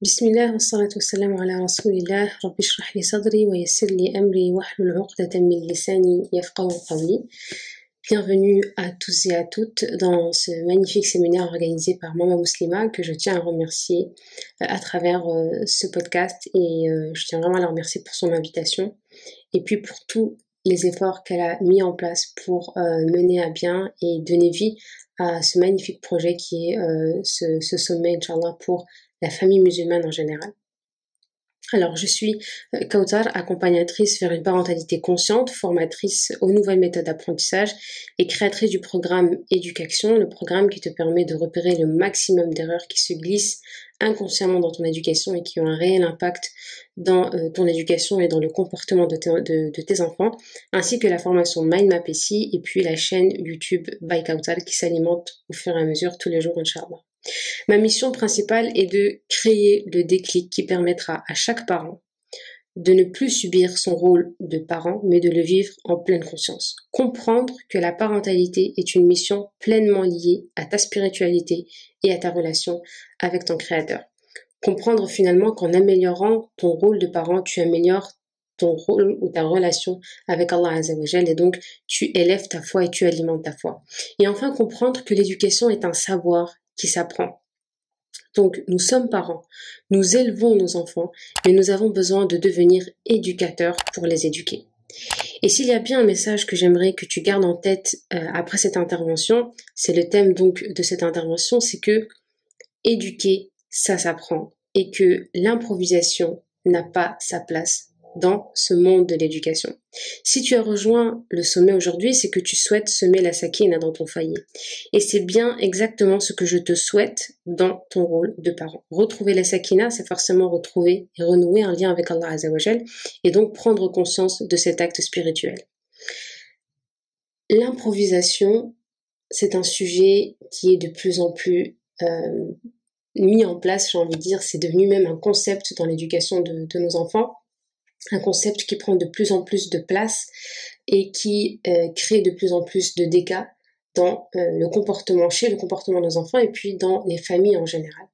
بسم الله والصلاة والسلام على رسول الله رب اشرح لي صدري ويسر لي أمري واحلل عقدة من لساني يفقهوا قولي. Bienvenue à tous et à toutes dans ce magnifique séminaire organisé par Mama Muslima que je tiens à remercier à travers ce podcast et je tiens vraiment à la remercier pour son invitation et puis pour tous les efforts qu'elle a mis en place pour mener à bien et donner vie à ce magnifique projet qui est ce sommet, Inch'Allah, pour la famille musulmane en général. Alors, je suis Kautar, accompagnatrice vers une parentalité consciente, formatrice aux nouvelles méthodes d'apprentissage et créatrice du programme Éducation, le programme qui te permet de repérer le maximum d'erreurs qui se glissent inconsciemment dans ton éducation et qui ont un réel impact dans ton éducation et dans le comportement de tes enfants, ainsi que la formation Mind Map ici et puis la chaîne YouTube by Kautar qui s'alimente au fur et à mesure tous les jours, Inch'Allah. Ma mission principale est de créer le déclic qui permettra à chaque parent de ne plus subir son rôle de parent, mais de le vivre en pleine conscience. Comprendre que la parentalité est une mission pleinement liée à ta spiritualité et à ta relation avec ton Créateur. Comprendre finalement qu'en améliorant ton rôle de parent, tu améliores ton rôle ou ta relation avec Allah Azza wa Jal et donc tu élèves ta foi et tu alimentes ta foi. Et enfin comprendre que l'éducation est un savoir qui s'apprend. Donc, nous sommes parents, nous élevons nos enfants, mais nous avons besoin de devenir éducateurs pour les éduquer. Et s'il y a bien un message que j'aimerais que tu gardes en tête après cette intervention, c'est le thème donc de cette intervention, c'est que éduquer, ça s'apprend et que l'improvisation n'a pas sa place dans ce monde de l'éducation. Si tu as rejoint le sommet aujourd'hui, c'est que tu souhaites semer la sakina dans ton foyer. Et c'est bien exactement ce que je te souhaite dans ton rôle de parent. Retrouver la sakina, c'est forcément retrouver et renouer un lien avec Allah Azza wa Jal et donc prendre conscience de cet acte spirituel. L'improvisation, c'est un sujet qui est de plus en plus mis en place, j'ai envie de dire, c'est devenu même un concept dans l'éducation de nos enfants. Un concept qui prend de plus en plus de place et qui crée de plus en plus de dégâts dans le comportement de nos enfants et puis dans les familles en général.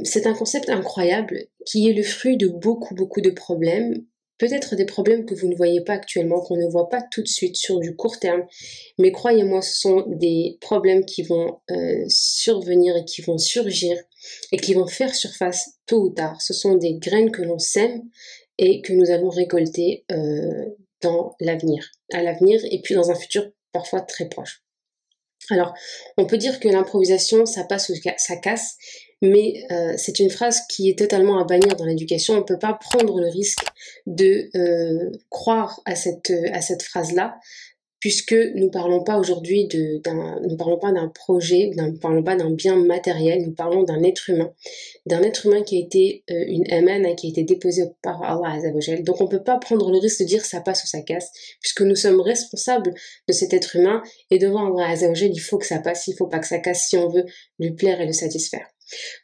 C'est un concept incroyable qui est le fruit de beaucoup de problèmes, peut-être des problèmes que vous ne voyez pas actuellement, qu'on ne voit pas tout de suite sur du court terme, mais croyez-moi, ce sont des problèmes qui vont survenir et qui vont surgir et qui vont faire surface tôt ou tard. Ce sont des graines que l'on sème et que nous allons récolter dans l'avenir, à l'avenir et puis dans un futur parfois très proche. Alors, on peut dire que l'improvisation, ça passe ou ça casse, mais c'est une phrase qui est totalement à bannir dans l'éducation. On ne peut pas prendre le risque de croire à cette phrase-là, puisque nous parlons pas aujourd'hui nous parlons pas d'un projet, nous ne parlons pas d'un bien matériel, nous parlons d'un être humain qui a été une amana, qui a été déposée par Allah Azza wa Jal. Donc on peut pas prendre le risque de dire ça passe ou ça casse, puisque nous sommes responsables de cet être humain et devant Allah Azza wa Jal, il faut que ça passe, il faut pas que ça casse si on veut lui plaire et le satisfaire.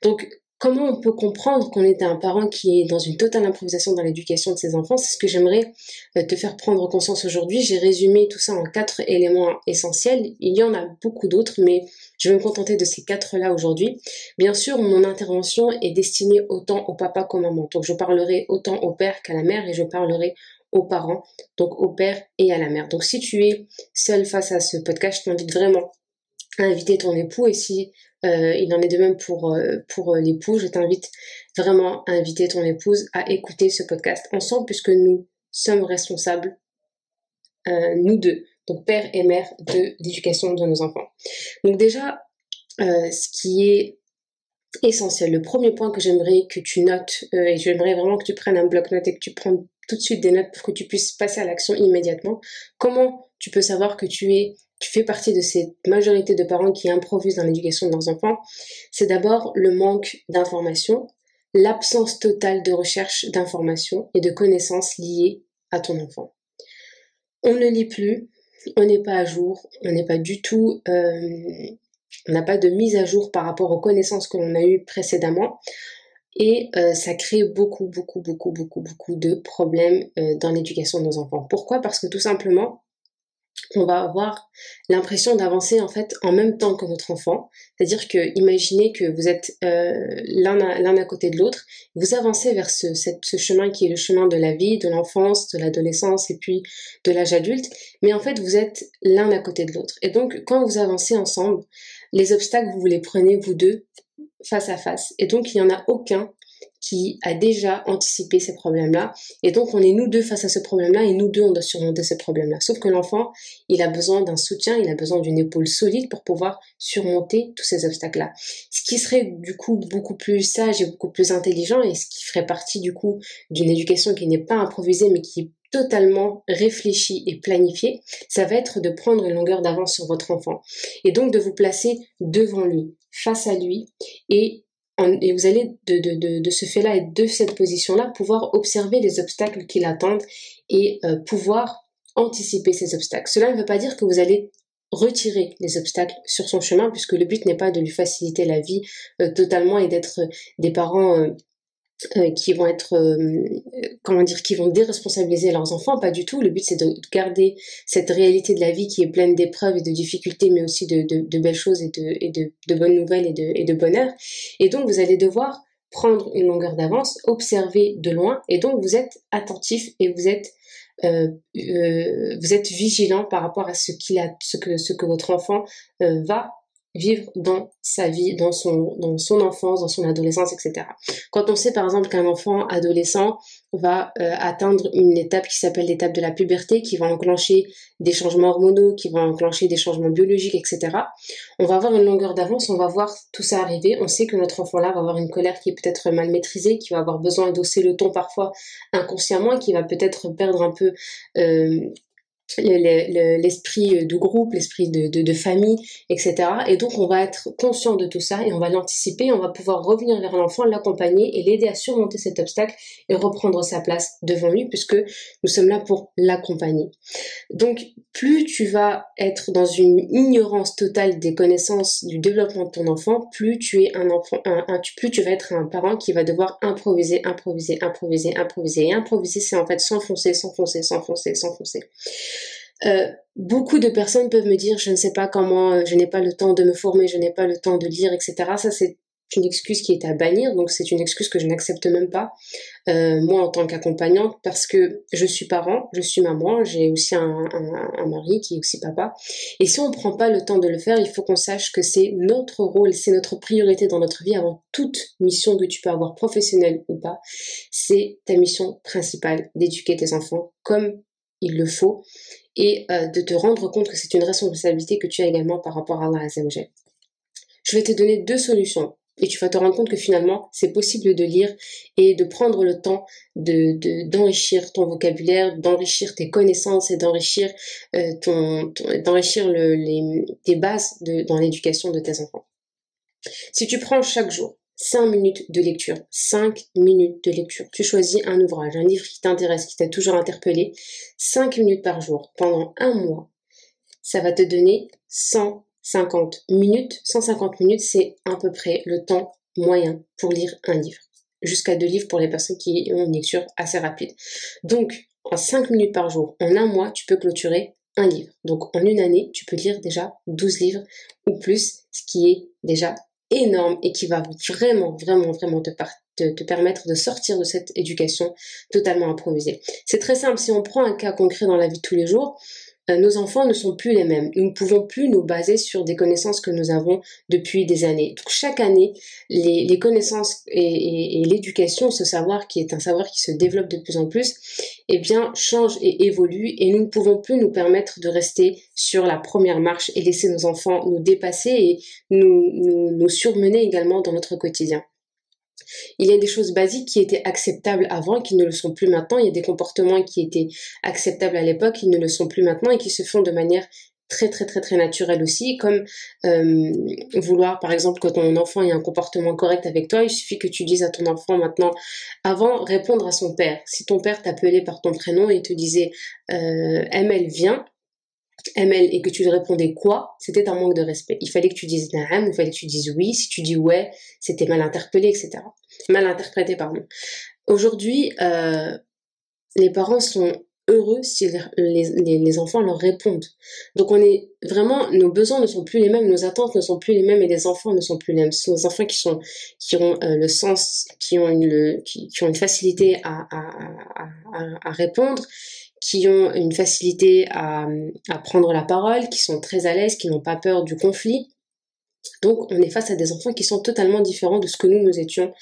Donc comment on peut comprendre qu'on est un parent qui est dans une totale improvisation dans l'éducation de ses enfants? C'est ce que j'aimerais te faire prendre conscience aujourd'hui. J'ai résumé tout ça en 4 éléments essentiels. Il y en a beaucoup d'autres, mais je vais me contenter de ces 4-là aujourd'hui. Bien sûr, mon intervention est destinée autant au papa qu'au maman. Donc je parlerai autant au père qu'à la mère et je parlerai aux parents, donc au père et à la mère. Donc si tu es seul face à ce podcast, je t'invite vraiment à inviter ton époux et si il en est de même pour l'époux, je t'invite vraiment à inviter ton épouse à écouter ce podcast ensemble puisque nous sommes responsables, nous deux, donc père et mère, de l'éducation de nos enfants. Donc déjà, ce qui est essentiel, le premier point que j'aimerais que tu notes, et j'aimerais vraiment que tu prennes un bloc-notes et que tu prennes tout de suite des notes pour que tu puisses passer à l'action immédiatement. Comment tu peux savoir que tu fais partie de cette majorité de parents qui improvisent dans l'éducation de leurs enfants? C'est d'abord le manque d'informations, l'absence totale de recherche d'informations et de connaissances liées à ton enfant. On ne lit plus, on n'est pas à jour, on n'est pas du tout... on n'a pas de mise à jour par rapport aux connaissances que l'on a eues précédemment. Et ça crée beaucoup de problèmes dans l'éducation de nos enfants. Pourquoi? Parce que tout simplement, on va avoir l'impression d'avancer en fait en même temps que notre enfant. C'est-à-dire que imaginez que vous êtes l'un à côté de l'autre, vous avancez vers ce chemin qui est le chemin de la vie, de l'enfance, de l'adolescence et puis de l'âge adulte, mais en fait vous êtes l'un à côté de l'autre. Et donc quand vous avancez ensemble, les obstacles vous les prenez vous deux face à face. Et donc il n'y en a aucun qui a déjà anticipé ces problèmes-là. Et donc, on est nous deux face à ce problème-là et nous deux, on doit surmonter ce problème-là. Sauf que l'enfant, il a besoin d'un soutien, il a besoin d'une épaule solide pour pouvoir surmonter tous ces obstacles-là. Ce qui serait du coup beaucoup plus sage et beaucoup plus intelligent et ce qui ferait partie du coup d'une éducation qui n'est pas improvisée mais qui est totalement réfléchie et planifiée, ça va être de prendre une longueur d'avance sur votre enfant. Et donc de vous placer devant lui, face à lui et vous allez de ce fait-là et de cette position-là pouvoir observer les obstacles qui l'attendent et pouvoir anticiper ces obstacles. Cela ne veut pas dire que vous allez retirer les obstacles sur son chemin puisque le but n'est pas de lui faciliter la vie totalement et d'être des parents qui vont être, qui vont déresponsabiliser leurs enfants, pas du tout. Le but, c'est de garder cette réalité de la vie qui est pleine d'épreuves et de difficultés, mais aussi de belles choses et de bonnes nouvelles et de bonheur. Et donc, vous allez devoir prendre une longueur d'avance, observer de loin, et donc vous êtes attentif et vous êtes vigilant par rapport à ce que votre enfant va vivre dans sa vie, dans son enfance, dans son adolescence, etc. Quand on sait par exemple qu'un enfant adolescent va atteindre une étape qui s'appelle l'étape de la puberté, qui va enclencher des changements hormonaux, qui va enclencher des changements biologiques, etc. On va avoir une longueur d'avance, on va voir tout ça arriver, on sait que notre enfant-là va avoir une colère qui est peut-être mal maîtrisée, qui va avoir besoin d'hausser le ton parfois inconsciemment, qui va peut-être perdre un peu l'esprit de groupe, l'esprit de famille, etc. Et donc on va être conscient de tout ça et on va l'anticiper, on va pouvoir revenir vers l'enfant, l'accompagner et l'aider à surmonter cet obstacle et reprendre sa place devant lui puisque nous sommes là pour l'accompagner. Donc plus tu vas être dans une ignorance totale des connaissances du développement de ton enfant, plus tu es plus tu vas être un parent qui va devoir improviser. Et improviser, c'est en fait s'enfoncer. Beaucoup de personnes peuvent me dire je ne sais pas comment, je n'ai pas le temps de me former, je n'ai pas le temps de lire, etc. Ça c'est une excuse qui est à bannir, donc c'est une excuse que je n'accepte même pas, moi en tant qu'accompagnante, parce que je suis parent, je suis maman, j'ai aussi un mari qui est aussi papa, et si on ne prend pas le temps de le faire, il faut qu'on sache que c'est notre rôle, c'est notre priorité dans notre vie avant toute mission que tu peux avoir, professionnelle ou pas, c'est ta mission principale d'éduquer tes enfants comme il le faut, et de te rendre compte que c'est une responsabilité que tu as également par rapport à Allah Azzawajal. Je vais te donner 2 solutions et tu vas te rendre compte que finalement c'est possible de lire et de prendre le temps d'enrichir ton vocabulaire, d'enrichir tes connaissances et d'enrichir tes bases dans l'éducation de tes enfants. Si tu prends chaque jour 5 minutes de lecture, 5 minutes de lecture. Tu choisis un ouvrage, un livre qui t'intéresse, qui t'a toujours interpellé, 5 minutes par jour, pendant un mois. Ça va te donner 150 minutes. 150 minutes, c'est à peu près le temps moyen pour lire un livre. Jusqu'à 2 livres pour les personnes qui ont une lecture assez rapide. Donc, en 5 minutes par jour, en un mois, tu peux clôturer un livre. Donc, en une année, tu peux lire déjà 12 livres ou plus, ce qui est déjà énorme et qui va vraiment te permettre de sortir de cette éducation totalement improvisée. C'est très simple, si on prend un cas concret dans la vie de tous les jours, nos enfants ne sont plus les mêmes. Nous ne pouvons plus nous baser sur des connaissances que nous avons depuis des années. Donc, chaque année, les connaissances et l'éducation, ce savoir qui est un savoir qui se développe de plus en plus, eh bien, change et évolue et nous ne pouvons plus nous permettre de rester sur la première marche et laisser nos enfants nous dépasser et nous surmener également dans notre quotidien. Il y a des choses basiques qui étaient acceptables avant, qui ne le sont plus maintenant. Il y a des comportements qui étaient acceptables à l'époque, qui ne le sont plus maintenant et qui se font de manière très naturelle aussi, comme vouloir, par exemple, que ton enfant ait un comportement correct avec toi, il suffit que tu dises à ton enfant maintenant, avant, répondre à son père. Si ton père t'appelait par ton prénom et te disait ML viens, ML, et que tu lui répondais quoi, c'était un manque de respect. Il fallait que tu dises naam, il fallait que tu dises oui. Si tu dis ouais, c'était mal interpellé, etc. Mal interprété, pardon. Aujourd'hui, les parents sont heureux si les enfants leur répondent. Donc on est vraiment, nos besoins ne sont plus les mêmes, nos attentes ne sont plus les mêmes et les enfants ne sont plus les mêmes. Ce sont des enfants qui ont le sens, qui ont une facilité à répondre, qui ont une facilité à prendre la parole, qui sont très à l'aise, qui n'ont pas peur du conflit. Donc on est face à des enfants qui sont totalement différents de ce que nous étions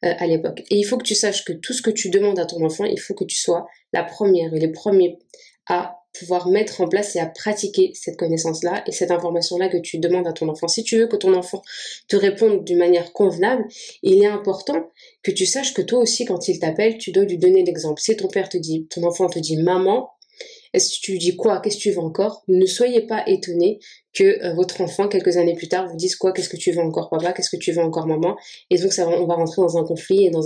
à l'époque. Et il faut que tu saches que tout ce que tu demandes à ton enfant, il faut que tu sois la première et les premiers à pouvoir mettre en place et à pratiquer cette connaissance-là et cette information-là que tu demandes à ton enfant. Si tu veux que ton enfant te réponde d'une manière convenable, il est important que tu saches que toi aussi, quand il t'appelle, tu dois lui donner l'exemple. Si ton enfant te dit maman, est-ce que tu lui dis quoi? Qu'est-ce que tu veux encore? Ne soyez pas étonnés que votre enfant, quelques années plus tard, vous dise quoi? Qu'est-ce que tu veux encore, papa? Qu'est-ce que tu veux encore, maman? Et donc, on va rentrer dans un conflit et dans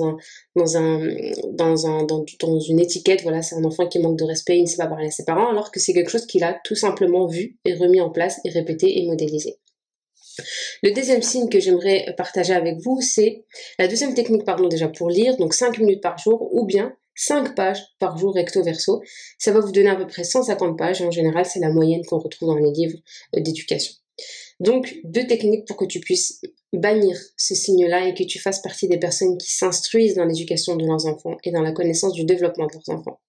une étiquette. Voilà, c'est un enfant qui manque de respect, il ne sait pas parler à ses parents, alors que c'est quelque chose qu'il a tout simplement vu et remis en place et répété et modélisé. Le deuxième signe que j'aimerais partager avec vous, c'est la deuxième technique, déjà pour lire, donc 5 minutes par jour, ou bien 5 pages par jour recto verso. Ça va vous donner à peu près 150 pages, et en général, c'est la moyenne qu'on retrouve dans les livres d'éducation. Donc, 2 techniques pour que tu puisses bannir ce signe-là et que tu fasses partie des personnes qui s'instruisent dans l'éducation de leurs enfants et dans la connaissance du développement de leurs enfants.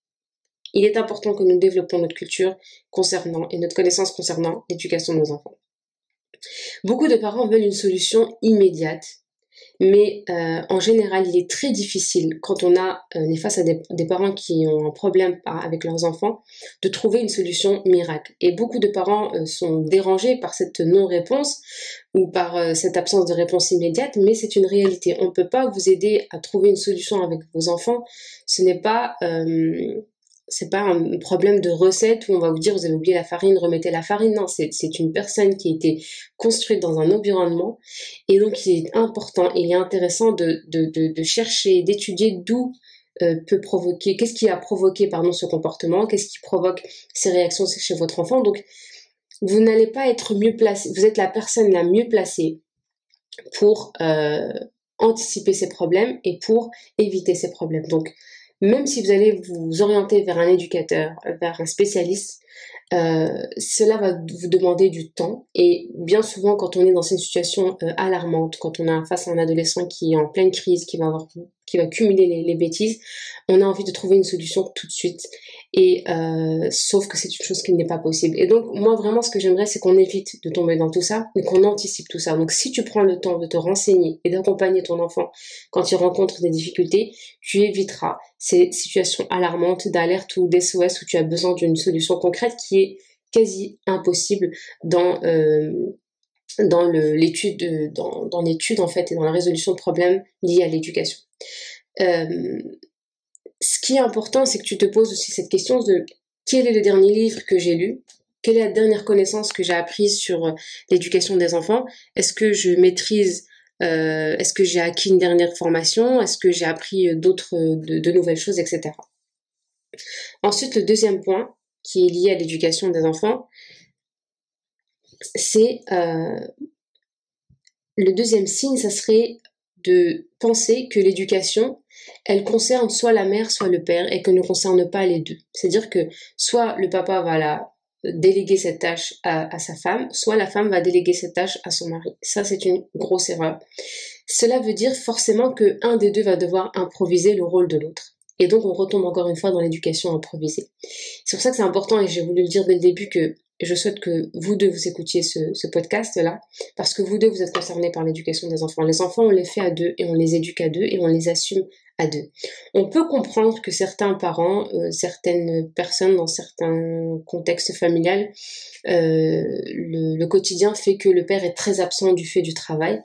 Il est important que nous développions notre culture concernant et notre connaissance concernant l'éducation de nos enfants. Beaucoup de parents veulent une solution immédiate, mais en général, il est très difficile quand on est face à des parents qui ont un problème avec leurs enfants, de trouver une solution miracle. Et beaucoup de parents sont dérangés par cette non-réponse ou par cette absence de réponse immédiate, mais c'est une réalité. On ne peut pas vous aider à trouver une solution avec vos enfants. Ce n'est pas c'est pas un problème de recette où on va vous dire vous avez oublié la farine, remettez la farine. Non, c'est une personne qui a été construite dans un environnement et donc il est important et il est intéressant de chercher, d'étudier d'où peut provoquer, qu'est-ce qui a provoqué ce comportement, qu'est-ce qui provoque ces réactions chez votre enfant. Donc vous n'allez pas être mieux placé, vous êtes la personne la mieux placée pour anticiper ces problèmes et pour éviter ces problèmes. Donc même si vous allez vous orienter vers un éducateur, vers un spécialiste, cela va vous demander du temps et bien souvent quand on est dans une situation alarmante, quand on est face à un adolescent qui est en pleine crise, qui va cumuler les bêtises, on a envie de trouver une solution tout de suite et sauf que c'est une chose qui n'est pas possible. Et donc moi vraiment ce que j'aimerais c'est qu'on évite de tomber dans tout ça et qu'on anticipe tout ça. Donc si tu prends le temps de te renseigner et d'accompagner ton enfant quand il rencontre des difficultés, tu éviteras ces situations alarmantes d'alerte ou d'SOS où tu as besoin d'une solution concrète qui est quasi impossible dans l'étude en fait et dans la résolution de problèmes liés à l'éducation. Ce qui est important, c'est que tu te poses aussi cette question de quel est le dernier livre que j'ai lu? Quelle est la dernière connaissance que j'ai apprise sur l'éducation des enfants? Est-ce que je maîtrise est-ce que j'ai acquis une dernière formation? Est-ce que j'ai appris de nouvelles choses, etc. Ensuite, le deuxième point qui est lié à l'éducation des enfants, c'est le deuxième signe, ça serait de penser que l'éducation, elle concerne soit la mère, soit le père, et qu'elle ne concerne pas les deux. C'est-à-dire que soit le papa va déléguer cette tâche à sa femme, soit la femme va déléguer cette tâche à son mari. Ça, c'est une grosse erreur. Cela veut dire forcément qu'un des deux va devoir improviser le rôle de l'autre. Et donc, on retombe encore une fois dans l'éducation improvisée. C'est pour ça que c'est important, et j'ai voulu le dire dès le début, que je souhaite que vous deux vous écoutiez ce podcast-là, parce que vous deux, vous êtes concernés par l'éducation des enfants. Les enfants, on les fait à deux, et on les éduque à deux, et on les assume à deux. On peut comprendre que certains parents, certaines personnes dans certains contextes familiales, le quotidien fait que le père est très absent du fait du travail.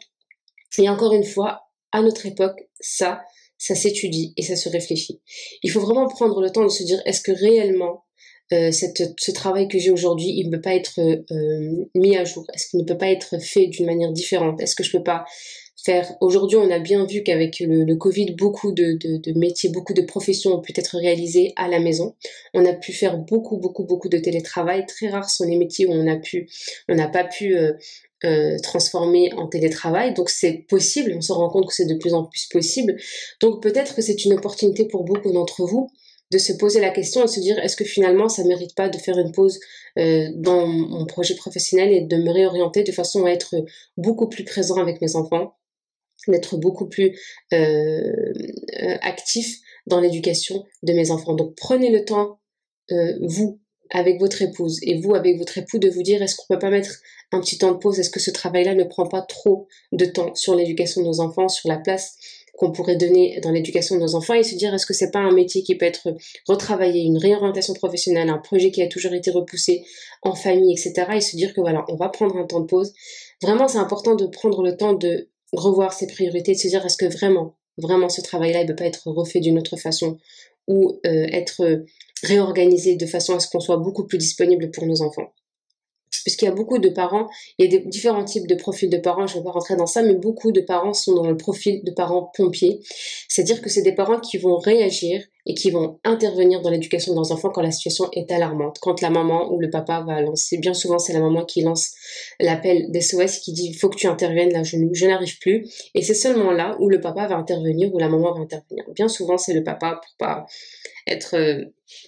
Et encore une fois, à notre époque, ça s'étudie et ça se réfléchit. Il faut vraiment prendre le temps de se dire, est-ce que réellement ce travail que j'ai aujourd'hui, il ne peut pas être mis à jour? Est-ce qu'il ne peut pas être fait d'une manière différente? Est-ce que je peux pas faire... Aujourd'hui, on a bien vu qu'avec le Covid, beaucoup de métiers, beaucoup de professions ont pu être réalisées à la maison. On a pu faire beaucoup de télétravail. Très rares sont les métiers où on n'a pas pu transformer en télétravail. Donc c'est possible, on se rend compte que c'est de plus en plus possible. Donc peut-être que c'est une opportunité pour beaucoup d'entre vous de se poser la question et de se dire est-ce que finalement ça mérite pas de faire une pause dans mon projet professionnel et de me réorienter de façon à être beaucoup plus présent avec mes enfants, d'être beaucoup plus actif dans l'éducation de mes enfants. Donc prenez le temps, vous, avec votre épouse, et vous, avec votre époux, de vous dire est-ce qu'on peut pas mettre un petit temps de pause, est-ce que ce travail-là ne prend pas trop de temps sur l'éducation de nos enfants, sur la place qu'on pourrait donner dans l'éducation de nos enfants, et se dire est-ce que c'est pas un métier qui peut être retravaillé, une réorientation professionnelle, un projet qui a toujours été repoussé en famille, etc. Et se dire que voilà, on va prendre un temps de pause. Vraiment, c'est important de prendre le temps de revoir ses priorités, de se dire est-ce que vraiment ce travail-là, il ne peut pas être refait d'une autre façon ou être réorganisé de façon à ce qu'on soit beaucoup plus disponible pour nos enfants. Puisqu'il y a beaucoup de parents, il y a différents types de profils de parents, je ne vais pas rentrer dans ça, mais beaucoup de parents sont dans le profil de parents pompiers. C'est-à-dire que c'est des parents qui vont réagir et qui vont intervenir dans l'éducation de leurs enfants quand la situation est alarmante, quand la maman ou le papa va lancer, bien souvent c'est la maman qui lance l'appel d'SOS qui dit il faut que tu interviennes, là je n'arrive plus, et c'est seulement là où le papa va intervenir ou la maman va intervenir. Bien souvent c'est le papa pour pas être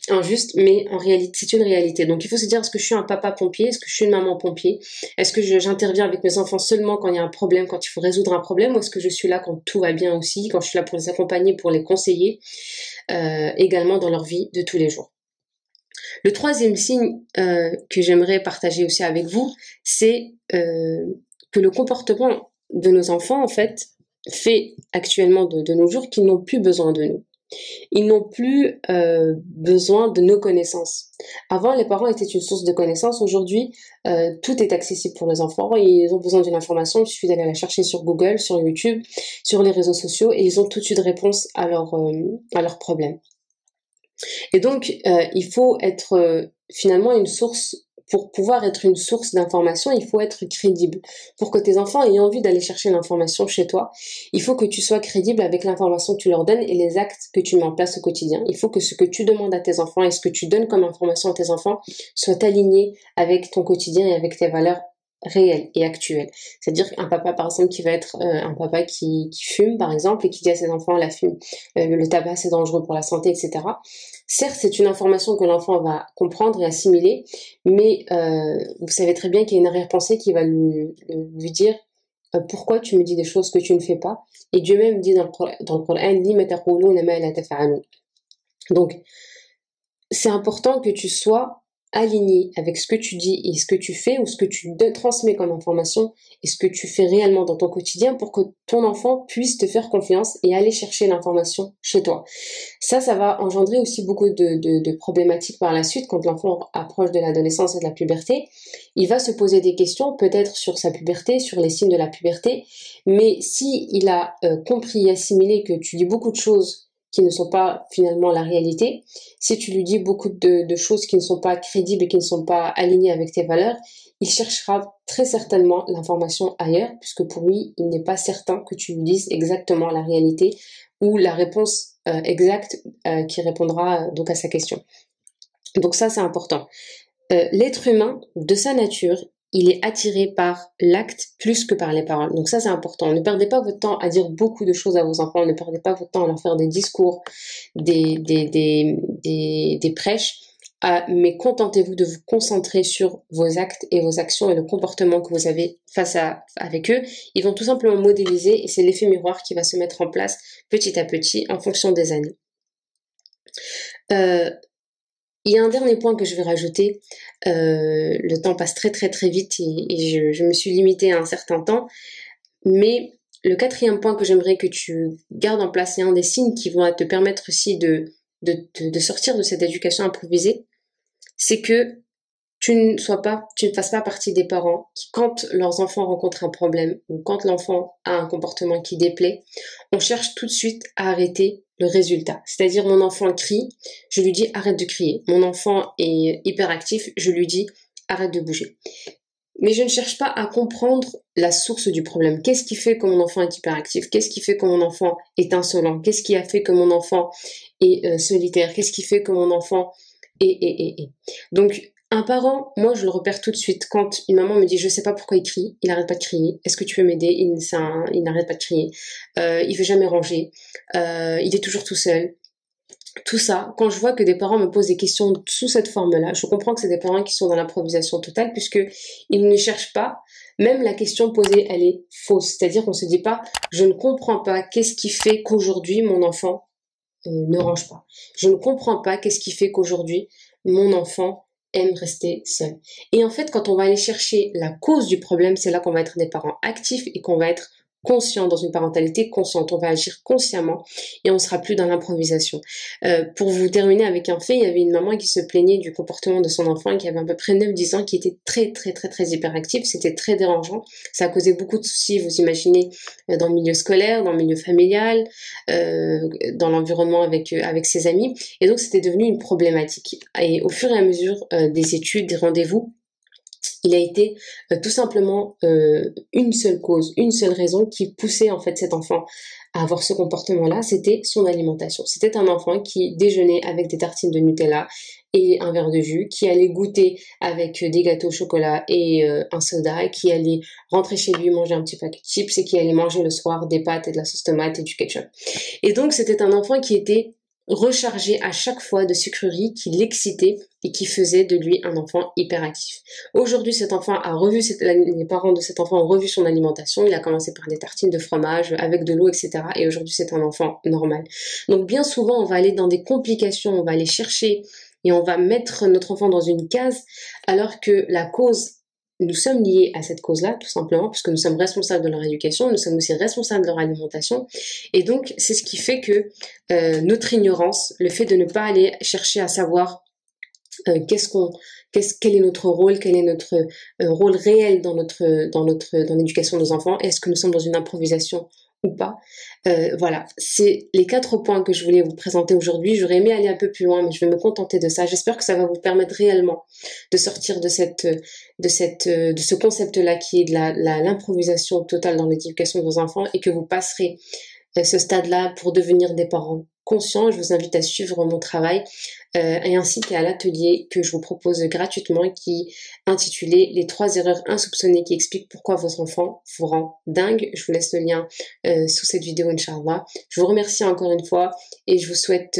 injuste, mais en réalité c'est une réalité. Donc il faut se dire est-ce que je suis un papa pompier, est-ce que je suis une maman pompier, est-ce que j'interviens avec mes enfants seulement quand il y a un problème, quand il faut résoudre un problème, ou est-ce que je suis là quand tout va bien aussi, quand je suis là pour les accompagner, pour les conseiller également dans leur vie de tous les jours. Le troisième signe que j'aimerais partager aussi avec vous, c'est que le comportement de nos enfants en fait fait actuellement de nos jours qu'ils n'ont plus besoin de nous. Ils n'ont plus besoin de nos connaissances. Avant, les parents étaient une source de connaissances. Aujourd'hui, tout est accessible pour les enfants. Ils ont besoin d'une information, il suffit d'aller la chercher sur Google, sur YouTube, sur les réseaux sociaux, et ils ont tout de suite réponse à leurs problèmes. Et donc, il faut être finalement une source. Pour pouvoir être une source d'information, il faut être crédible. Pour que tes enfants aient envie d'aller chercher l'information chez toi, il faut que tu sois crédible avec l'information que tu leur donnes et les actes que tu mets en place au quotidien. Il faut que ce que tu demandes à tes enfants et ce que tu donnes comme information à tes enfants soit aligné avec ton quotidien et avec tes valeurs réelles et actuelles. C'est-à-dire qu'un papa, par exemple, qui va être un papa qui fume, par exemple, et qui dit à ses enfants, le tabac c'est dangereux pour la santé, etc. Certes, c'est une information que l'enfant va comprendre et assimiler, mais vous savez très bien qu'il y a une arrière-pensée qui va lui dire pourquoi tu me dis des choses que tu ne fais pas. Et Dieu même dit dans le Coran, donc c'est important que tu sois aligné avec ce que tu dis et ce que tu fais ou ce que tu transmets comme information et ce que tu fais réellement dans ton quotidien pour que ton enfant puisse te faire confiance et aller chercher l'information chez toi. Ça va engendrer aussi beaucoup de problématiques par la suite quand l'enfant approche de l'adolescence et de la puberté. Il va se poser des questions peut-être sur sa puberté, sur les signes de la puberté, mais si il a compris et assimilé que tu dis beaucoup de choses qui ne sont pas finalement la réalité, si tu lui dis beaucoup de choses qui ne sont pas crédibles et qui ne sont pas alignées avec tes valeurs, il cherchera très certainement l'information ailleurs, puisque pour lui, il n'est pas certain que tu lui dises exactement la réalité ou la réponse exacte qui répondra donc à sa question. Donc ça, c'est important. L'être humain, de sa nature, il est attiré par l'acte plus que par les paroles. Donc ça, c'est important. Ne perdez pas votre temps à dire beaucoup de choses à vos enfants. Ne perdez pas votre temps à leur faire des discours, des prêches. Mais contentez-vous de vous concentrer sur vos actes et vos actions et le comportement que vous avez avec eux. Ils vont tout simplement modéliser et c'est l'effet miroir qui va se mettre en place petit à petit en fonction des années. Il y a un dernier point que je vais rajouter. Le temps passe très très très vite et je me suis limitée à un certain temps. Mais le quatrième point que j'aimerais que tu gardes en place, c'est un des signes qui vont te permettre aussi de sortir de cette éducation improvisée, c'est que tu ne fasses pas partie des parents qui, quand leurs enfants rencontrent un problème ou quand l'enfant a un comportement qui déplaît, on cherche tout de suite à arrêter le résultat. C'est-à-dire, mon enfant crie, je lui dis arrête de crier. Mon enfant est hyperactif, je lui dis arrête de bouger. Mais je ne cherche pas à comprendre la source du problème. Qu'est-ce qui fait que mon enfant est hyperactif? Qu'est-ce qui fait que mon enfant est insolent? Qu'est-ce qui a fait que mon enfant est solitaire? Qu'est-ce qui fait que mon enfant est. Donc, un parent, moi je le repère tout de suite. Quand une maman me dit je sais pas pourquoi il crie, il n'arrête pas de crier, est-ce que tu peux m'aider? Il n'arrête pas de crier, il veut jamais ranger, il est toujours tout seul, tout ça, quand je vois que des parents me posent des questions sous cette forme-là, je comprends que c'est des parents qui sont dans l'improvisation totale puisque ils ne cherchent pas, même la question posée, elle est fausse. C'est-à-dire qu'on se dit pas, je ne comprends pas qu'est-ce qui fait qu'aujourd'hui mon enfant ne range pas. Je ne comprends pas qu'est-ce qui fait qu'aujourd'hui mon enfant aime rester seul. Et en fait, quand on va aller chercher la cause du problème, c'est là qu'on va être des parents actifs et qu'on va être conscient, dans une parentalité consciente. On va agir consciemment et on sera plus dans l'improvisation. Pour vous terminer avec un fait, il y avait une maman qui se plaignait du comportement de son enfant qui avait à peu près 9-10 ans, qui était très hyperactif. C'était très dérangeant. Ça a causé beaucoup de soucis, vous imaginez, dans le milieu scolaire, dans le milieu familial, dans l'environnement avec ses amis. Et donc, c'était devenu une problématique. Et au fur et à mesure des études, des rendez-vous, il a été tout simplement une seule cause, une seule raison qui poussait en fait cet enfant à avoir ce comportement-là, c'était son alimentation. C'était un enfant qui déjeunait avec des tartines de Nutella et un verre de jus, qui allait goûter avec des gâteaux au chocolat et un soda, et qui allait rentrer chez lui manger un petit paquet de chips et qui allait manger le soir des pâtes et de la sauce tomate et du ketchup. Et donc c'était un enfant qui était rechargé à chaque fois de sucreries qui l'excitaient et qui faisait de lui un enfant hyperactif. Aujourd'hui, cet enfant a revu, les parents de cet enfant ont revu son alimentation. Il a commencé par des tartines de fromage avec de l'eau, etc. Et aujourd'hui, c'est un enfant normal. Donc bien souvent, on va aller dans des complications, on va aller chercher et on va mettre notre enfant dans une case alors que la cause, nous sommes liés à cette cause-là, tout simplement, puisque nous sommes responsables de leur éducation, nous sommes aussi responsables de leur alimentation. Et donc, c'est ce qui fait que notre ignorance, le fait de ne pas aller chercher à savoir quel est notre rôle, quel est notre rôle réel dans l'éducation de nos enfants, est-ce que nous sommes dans une improvisation ou pas. Voilà, c'est les 4 points que je voulais vous présenter aujourd'hui. J'aurais aimé aller un peu plus loin, mais je vais me contenter de ça. J'espère que ça va vous permettre réellement de sortir de ce concept-là qui est de l'improvisation totale dans l'éducation de vos enfants et que vous passerez ce stade-là pour devenir des parents conscients. Je vous invite à suivre mon travail et ainsi qu'à l'atelier que je vous propose gratuitement qui est intitulé Les 3 erreurs insoupçonnées qui expliquent pourquoi vos enfants vous rendent dingue. Je vous laisse le lien sous cette vidéo, Inch'Allah. Je vous remercie encore une fois et je vous souhaite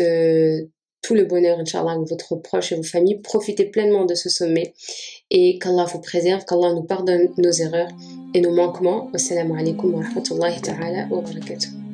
tout le bonheur, Inch'Allah, avec votre proche et vos familles. Profitez pleinement de ce sommet et qu'Allah vous préserve, qu'Allah nous pardonne nos erreurs et nos manquements. Wassalamu alaikum wa rahmatullahi ta'ala wa barakatuh.